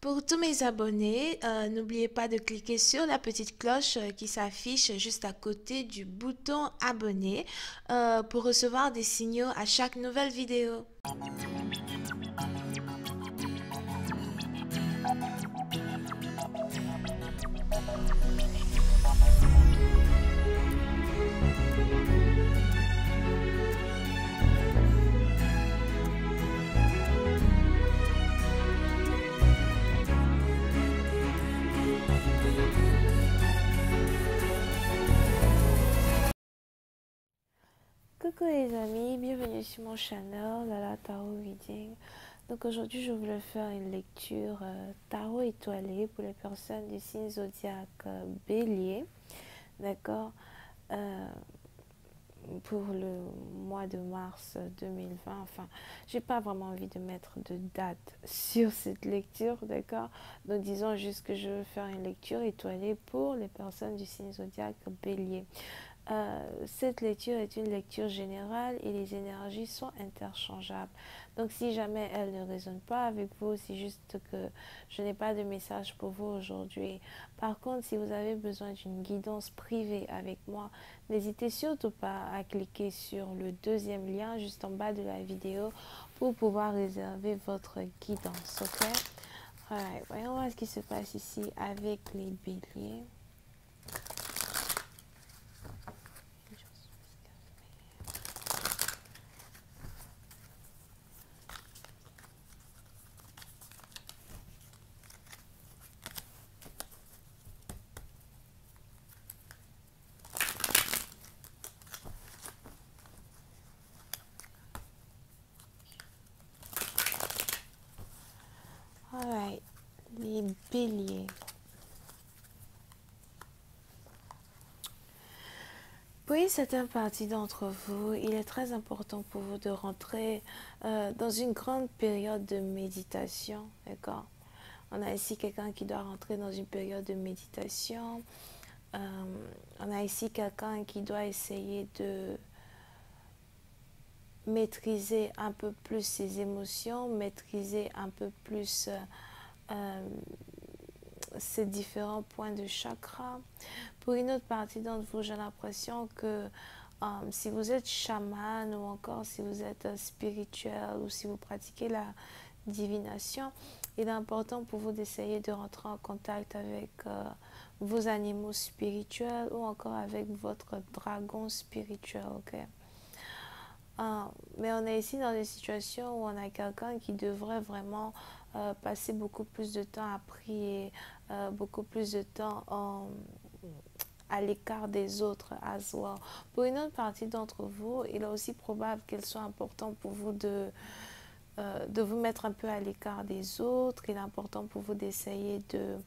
Pour tous mes abonnés, n'oubliez pas de cliquer sur la petite cloche qui s'affiche juste à côté du bouton abonner pour recevoir des signaux à chaque nouvelle vidéo. Coucou les amis, bienvenue sur mon channel Lala Tarot Reading. Donc aujourd'hui je voulais faire une lecture tarot étoilé pour les personnes du signe zodiaque Bélier, d'accord, pour le mois de mars 2020. Enfin, j'ai pas vraiment envie de mettre de date sur cette lecture, d'accord. Donc disons juste que je veux faire une lecture étoilée pour les personnes du signe zodiaque Bélier. Cette lecture est une lecture générale et les énergies sont interchangeables. Donc si jamais elle ne résonne pas avec vous, c'est juste que je n'ai pas de message pour vous aujourd'hui. Par contre, si vous avez besoin d'une guidance privée avec moi, n'hésitez surtout pas à cliquer sur le deuxième lien juste en bas de la vidéo pour pouvoir réserver votre guidance, ok? Alright, voyons voir ce qui se passe ici avec les béliers. Alright, les béliers. Pour une certaine partie d'entre vous, il est très important pour vous de rentrer dans une grande période de méditation, d'accord? On a ici quelqu'un qui doit rentrer dans une période de méditation. On a ici quelqu'un qui doit essayer de maîtriser un peu plus ses émotions, maîtriser un peu plus ces différents points de chakra. Pour une autre partie d'entre vous, j'ai l'impression que si vous êtes chaman ou encore si vous êtes spirituel ou si vous pratiquez la divination, il est important pour vous d'essayer de rentrer en contact avec vos animaux spirituels ou encore avec votre dragon spirituel, ok? Mais on est ici dans une situation où on a quelqu'un qui devrait vraiment passer beaucoup plus de temps à prier, beaucoup plus de temps à l'écart des autres as well. Pour une autre partie d'entre vous, il est aussi probable qu'il soit important pour vous de vous mettre un peu à l'écart des autres. Il est important pour vous d'essayer de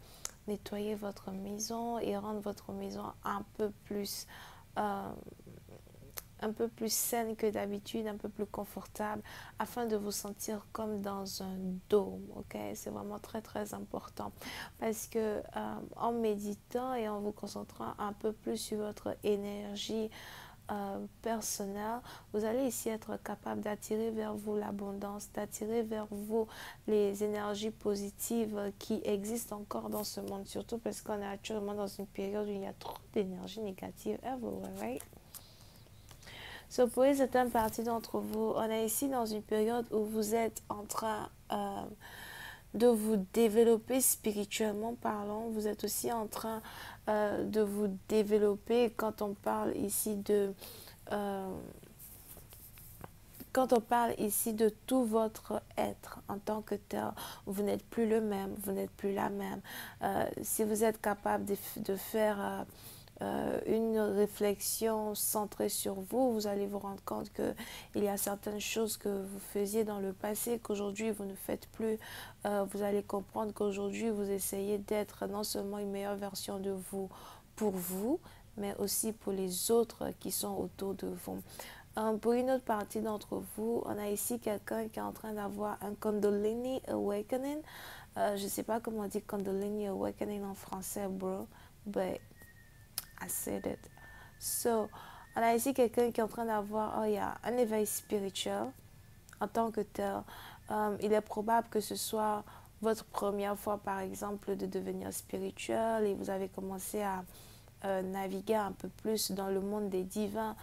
nettoyer votre maison et rendre votre maison un peu plus saine que d'habitude, un peu plus confortable, afin de vous sentir comme dans un dôme, ok? C'est vraiment très très important parce que en méditant et en vous concentrant un peu plus sur votre énergie personnelle, vous allez ici être capable d'attirer vers vous l'abondance, d'attirer vers vous les énergies positives qui existent encore dans ce monde, surtout parce qu'on est actuellement dans une période où il y a trop d'énergie négative everywhere, right? So, pour certaines parties d'entre vous, on est ici dans une période où vous êtes en train de vous développer spirituellement parlant. Vous êtes aussi en train de vous développer quand on parle ici de... quand on parle ici de tout votre être en tant que tel, vous n'êtes plus le même, vous n'êtes plus la même. Si vous êtes capable de faire une réflexion centrée sur vous, vous allez vous rendre compte qu'il y a certaines choses que vous faisiez dans le passé qu'aujourd'hui vous ne faites plus. Vous allez comprendre qu'aujourd'hui vous essayez d'être non seulement une meilleure version de vous pour vous, mais aussi pour les autres qui sont autour de vous. Pour une autre partie d'entre vous, on a ici quelqu'un qui est en train d'avoir un Kundalini Awakening. Je ne sais pas comment on dit Kundalini Awakening en français, bro, but I said it. So, on a ici quelqu'un qui est en train d'avoir un éveil spirituel en tant que tel. Il est probable que ce soit votre première fois, par exemple, de devenir spirituel et vous avez commencé à naviguer un peu plus dans le monde des divins.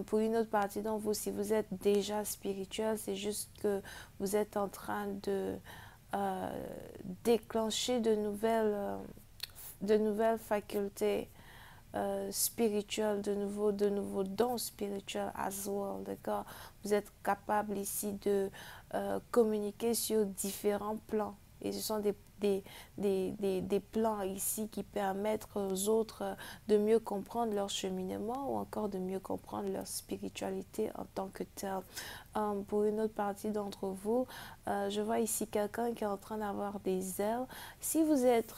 Pour une autre partie d'entre vous, si vous êtes déjà spirituel, c'est juste que vous êtes en train de déclencher de nouvelles facultés spirituelles, de nouveaux dons spirituels as well, d'accord? Vous êtes capable ici de communiquer sur différents plans. Et ce sont des plans ici qui permettent aux autres de mieux comprendre leur cheminement ou encore de mieux comprendre leur spiritualité en tant que telle. Pour une autre partie d'entre vous, je vois ici quelqu'un qui est en train d'avoir des ailes. Si vous êtes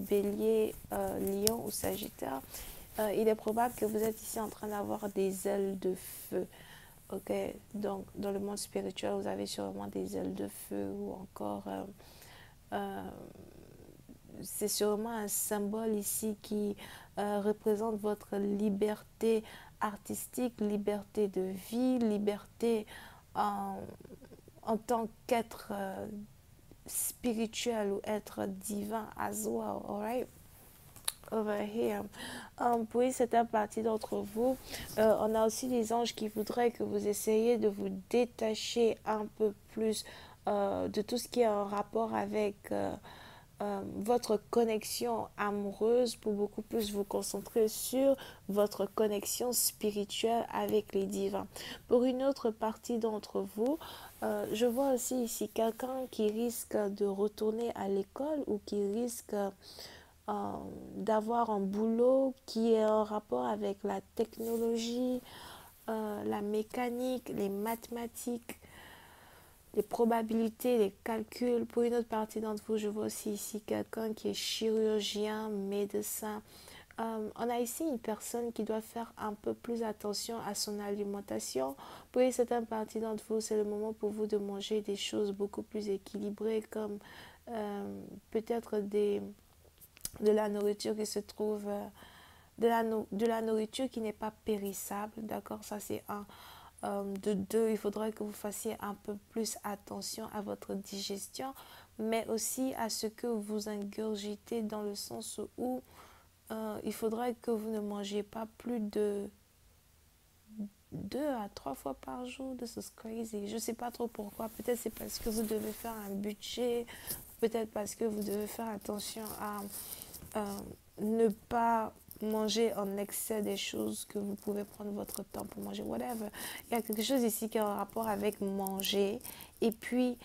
bélier, lion ou sagittaire, il est probable que vous êtes ici en train d'avoir des ailes de feu. Ok, donc dans le monde spirituel, vous avez sûrement des ailes de feu ou encore euh, c'est sûrement un symbole ici qui représente votre liberté artistique, liberté de vie, liberté en, en tant qu'être spirituel ou être divin as well, alright? Over here. Pour une certaine partie d'entre vous, on a aussi les anges qui voudraient que vous essayiez de vous détacher un peu plus de tout ce qui est en rapport avec votre connexion amoureuse pour beaucoup plus vous concentrer sur votre connexion spirituelle avec les divins. Pour une autre partie d'entre vous, je vois aussi ici quelqu'un qui risque de retourner à l'école ou qui risque d'avoir un boulot qui est en rapport avec la technologie, la mécanique, les mathématiques, les probabilités, les calculs. Pour une autre partie d'entre vous, je vois aussi ici quelqu'un qui est chirurgien, médecin. On a ici une personne qui doit faire un peu plus attention à son alimentation. Pour une certaine partie d'entre vous, c'est le moment pour vous de manger des choses beaucoup plus équilibrées comme peut-être de la nourriture qui se trouve, de la nourriture qui n'est pas périssable, d'accord? Ça c'est un. De deux, il faudrait que vous fassiez un peu plus attention à votre digestion, mais aussi à ce que vous ingurgitez dans le sens où il faudrait que vous ne mangiez pas plus de 2 à 3 fois par jour. This is crazy. Je ne sais pas trop pourquoi. Peut-être c'est parce que vous devez faire un budget. Peut-être parce que vous devez faire attention à ne pas manger en excès des choses que vous pouvez prendre votre temps pour manger, whatever. Il y a quelque chose ici qui a un rapport avec manger et puis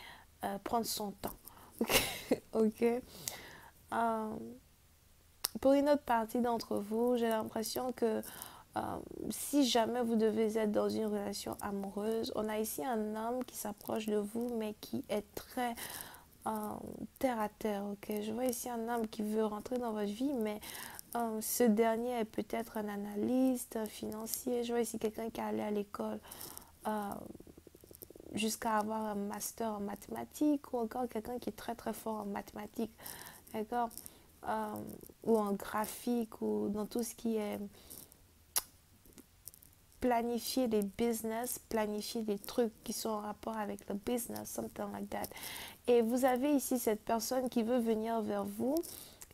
prendre son temps. Ok. Pour une autre partie d'entre vous, j'ai l'impression que si jamais vous devez être dans une relation amoureuse, on a ici un homme qui s'approche de vous, mais qui est très terre à terre. Ok, je vois ici un homme qui veut rentrer dans votre vie, mais ce dernier est peut-être un analyste, un financier. Je vois ici quelqu'un qui est allé à l'école jusqu'à avoir un master en mathématiques ou encore quelqu'un qui est très très fort en mathématiques, d'accord, ou en graphique ou dans tout ce qui est planifier des business, planifier des trucs qui sont en rapport avec le business, something like that. Et vous avez ici cette personne qui veut venir vers vous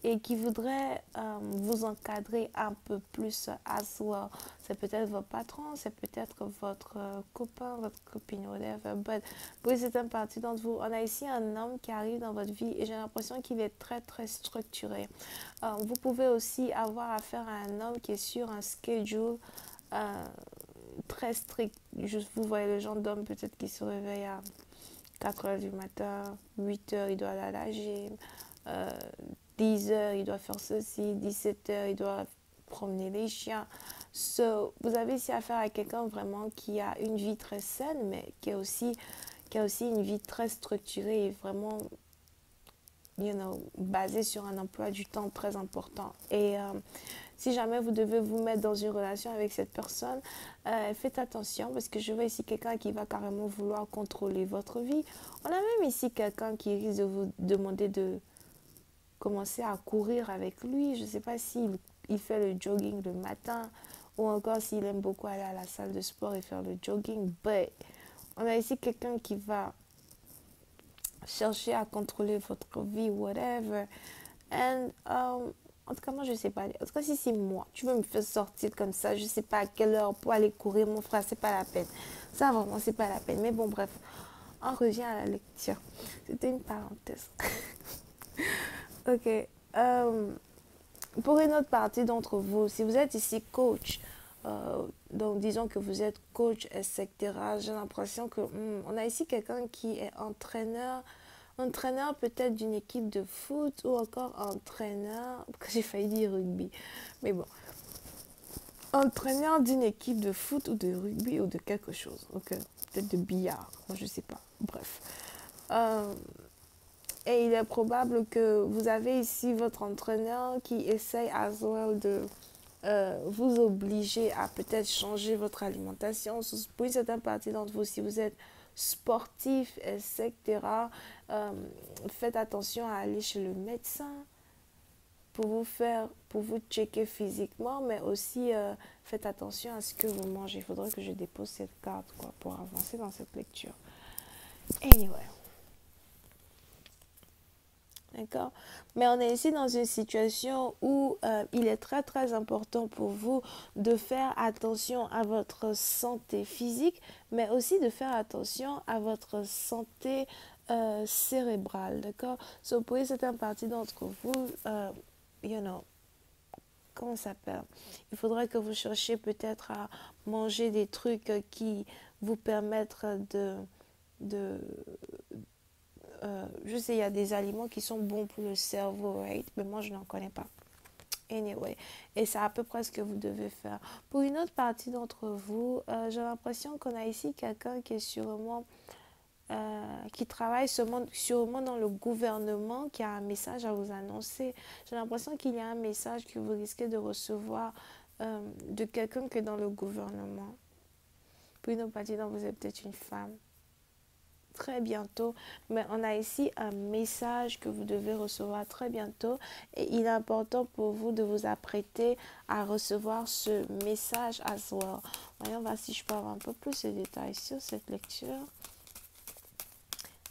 et qui voudrait vous encadrer un peu plus as well. C'est peut-être votre patron, c'est peut-être votre copain, votre copine, whatever. But pour certaines parties d'entre vous, on a ici un homme qui arrive dans votre vie et j'ai l'impression qu'il est très très structuré. Vous pouvez aussi avoir affaire à un homme qui est sur un schedule très strict. Vous voyez le genre d'homme peut-être qui se réveille à 4 heures du matin, 8 heures, il doit aller à la gym, 10 heures, il doit faire ceci, 17 heures, il doit promener les chiens. So, vous avez ici affaire à quelqu'un vraiment qui a une vie très saine, mais qui a aussi une vie très structurée et vraiment basée sur un emploi du temps très important. Et si jamais vous devez vous mettre dans une relation avec cette personne, faites attention parce que je vois ici quelqu'un qui va carrément vouloir contrôler votre vie. On a même ici quelqu'un qui risque de vous demander de commencer à courir avec lui. Je ne sais pas s'il fait le jogging le matin ou encore s'il aime beaucoup aller à la salle de sport et faire le jogging. Mais on a ici quelqu'un qui va chercher à contrôler votre vie, whatever. And, en tout cas, moi, je sais pas. En tout cas, si c'est moi, tu veux me faire sortir comme ça, je sais pas à quelle heure pour aller courir, mon frère, c'est pas la peine. Ça, vraiment, c'est pas la peine. Mais bon, bref, on revient à la lecture. C'était une parenthèse. Ok. Pour une autre partie d'entre vous, si vous êtes ici coach, donc disons que vous êtes coach, etc., j'ai l'impression que on a ici quelqu'un qui est entraîneur peut-être d'une équipe de foot ou encore entraîneur, parce que j'ai failli dire rugby, mais bon, entraîneur d'une équipe de foot ou de rugby ou de quelque chose, ok, peut-être de billard, je sais pas, bref. Et il est probable que vous avez ici votre entraîneur qui essaye as well de vous obliger à peut-être changer votre alimentation. Pour une certaine partie d'entre vous, si vous êtes sportif, etc., faites attention à aller chez le médecin pour vous checker physiquement, mais aussi faites attention à ce que vous mangez. Il faudrait que je dépose cette carte quoi, pour avancer dans cette lecture. Anyway. D'accord? Mais on est ici dans une situation où il est très très important pour vous de faire attention à votre santé physique, mais aussi de faire attention à votre santé cérébrale. D'accord? So, pour certaines parties d'entre vous, you know, comment ça s'appelle? Il faudrait que vous cherchiez peut-être à manger des trucs qui vous permettent de je sais, il y a des aliments qui sont bons pour le cerveau, right? Mais moi, je n'en connais pas. Anyway, et c'est à peu près ce que vous devez faire. Pour une autre partie d'entre vous, j'ai l'impression qu'on a ici quelqu'un qui est sûrement, qui travaille sûrement dans le gouvernement, qui a un message à vous annoncer. J'ai l'impression qu'il y a un message que vous risquez de recevoir de quelqu'un qui est dans le gouvernement. Pour une autre partie d'entre vous, êtes peut-être une femme. Très bientôt, mais on a ici un message que vous devez recevoir très bientôt et il est important pour vous de vous apprêter à recevoir ce message as well. Voyons voir si je peux avoir un peu plus de détails sur cette lecture.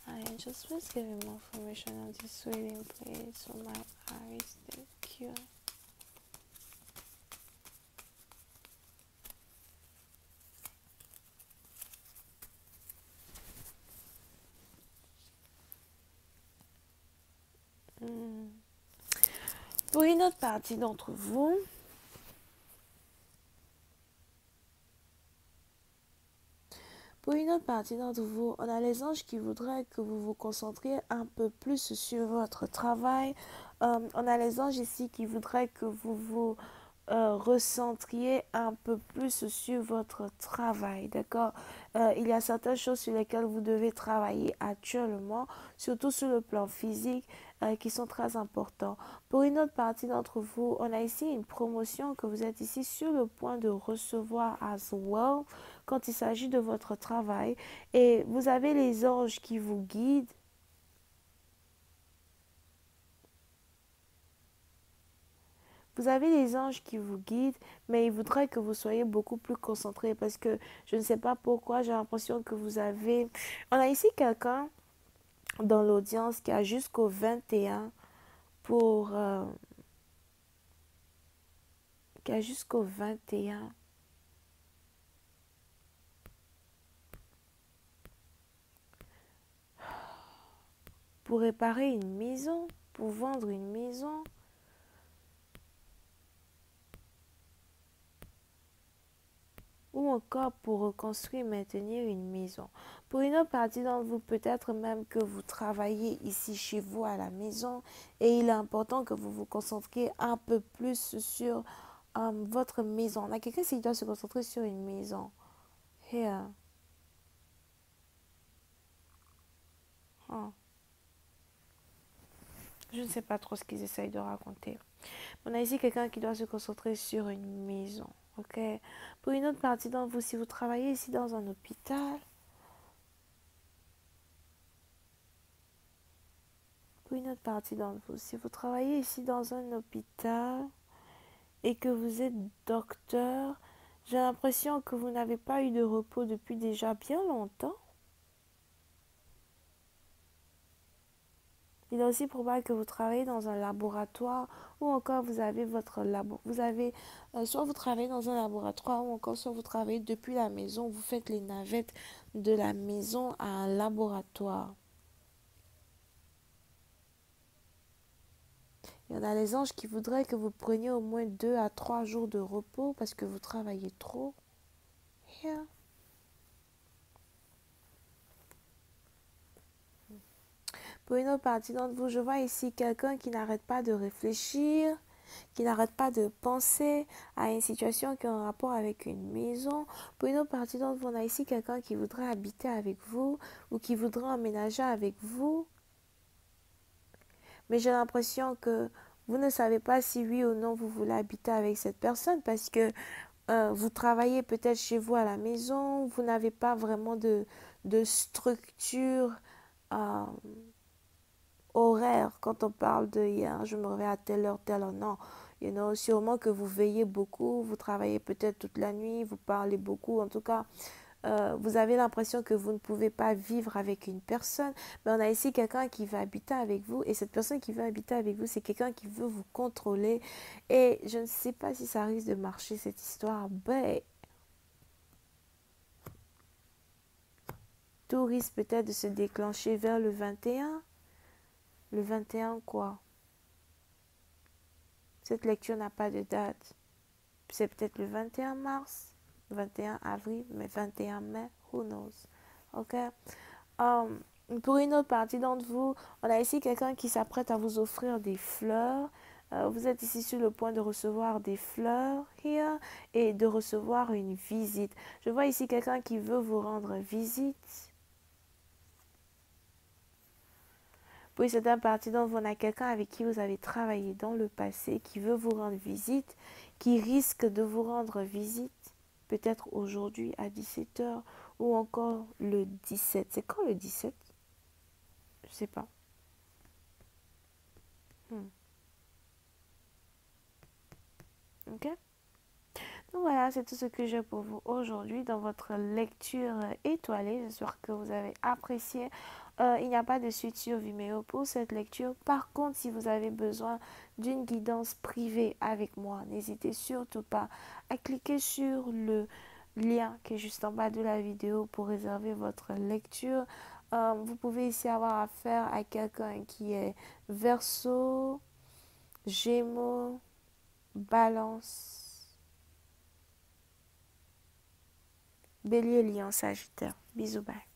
I just was giving more information on this reading, please, so my eyes, thank you. Pour une autre partie d'entre vous, on a les anges qui voudraient que vous vous concentriez un peu plus sur votre travail. On a les anges ici qui voudraient que vous vous recentriez un peu plus sur votre travail, d'accord? Il y a certaines choses sur lesquelles vous devez travailler actuellement, surtout sur le plan physique, qui sont très importants. Pour une autre partie d'entre vous, on a ici une promotion que vous êtes ici sur le point de recevoir as well quand il s'agit de votre travail. Et vous avez les anges qui vous guident. Vous avez les anges qui vous guident, mais ils voudraient que vous soyez beaucoup plus concentré parce que je ne sais pas pourquoi, j'ai l'impression que vous avez... On a ici quelqu'un dans l'audience qui a jusqu'au 21 pour... qui a jusqu'au 21 pour réparer une maison, pour vendre une maison. Ou encore pour reconstruire et maintenir une maison. Pour une autre partie d'entre vous, peut-être même que vous travaillez ici chez vous à la maison et il est important que vous vous concentriez un peu plus sur votre maison. On a quelqu'un qui doit se concentrer sur une maison. Here. Oh. Je ne sais pas trop ce qu'ils essayent de raconter. On a ici quelqu'un qui doit se concentrer sur une maison. Ok. Pour une autre partie d'entre vous, si vous travaillez ici dans un hôpital, pour une autre partie d'entre vous, si vous travaillez ici dans un hôpital et que vous êtes docteur, j'ai l'impression que vous n'avez pas eu de repos depuis déjà bien longtemps. Il est aussi probable que vous travaillez dans un laboratoire ou encore vous avez votre labo. Vous avez, soit vous travaillez dans un laboratoire ou encore soit vous travaillez depuis la maison. Vous faites les navettes de la maison à un laboratoire. Il y en a les anges qui voudraient que vous preniez au moins 2 à 3 jours de repos parce que vous travaillez trop. Yeah. Pour une autre partie d'entre vous, je vois ici quelqu'un qui n'arrête pas de réfléchir, qui n'arrête pas de penser à une situation qui a un rapport avec une maison. Pour une autre partie d'entre vous, on a ici quelqu'un qui voudrait habiter avec vous ou qui voudrait emménager avec vous. Mais j'ai l'impression que vous ne savez pas si oui ou non vous voulez habiter avec cette personne parce que vous travaillez peut-être chez vous à la maison, vous n'avez pas vraiment de structure euh, horaire quand on parle de hier, je me réveille à telle heure, non. Sûrement que vous veillez beaucoup, vous travaillez peut-être toute la nuit, vous parlez beaucoup, en tout cas, vous avez l'impression que vous ne pouvez pas vivre avec une personne, mais on a ici quelqu'un qui va habiter avec vous et cette personne qui veut habiter avec vous, c'est quelqu'un qui veut vous contrôler et je ne sais pas si ça risque de marcher cette histoire, mais tout risque peut-être de se déclencher vers le 21. Le 21 quoi? Cette lecture n'a pas de date. C'est peut-être le 21 mars, 21 avril, mais 21 mai, who knows? Ok? Pour une autre partie d'entre vous, on a ici quelqu'un qui s'apprête à vous offrir des fleurs. Vous êtes ici sur le point de recevoir des fleurs here et de recevoir une visite. Je vois ici quelqu'un qui veut vous rendre visite. Pour une certaine partie d'entre vous, on a quelqu'un avec qui vous avez travaillé dans le passé qui veut vous rendre visite, qui risque de vous rendre visite, peut-être aujourd'hui à 17 heures ou encore le 17. C'est quand le 17? Je sais pas. Ok? Donc voilà, c'est tout ce que j'ai pour vous aujourd'hui dans votre lecture étoilée. J'espère que vous avez apprécié. Il n'y a pas de suite sur Vimeo pour cette lecture. Par contre, si vous avez besoin d'une guidance privée avec moi, n'hésitez surtout pas à cliquer sur le lien qui est juste en bas de la vidéo pour réserver votre lecture. Vous pouvez ici avoir affaire à quelqu'un qui est Verseau, Gémeaux, Balance, Bélier, Lion, Sagittaire. Bisous, bye.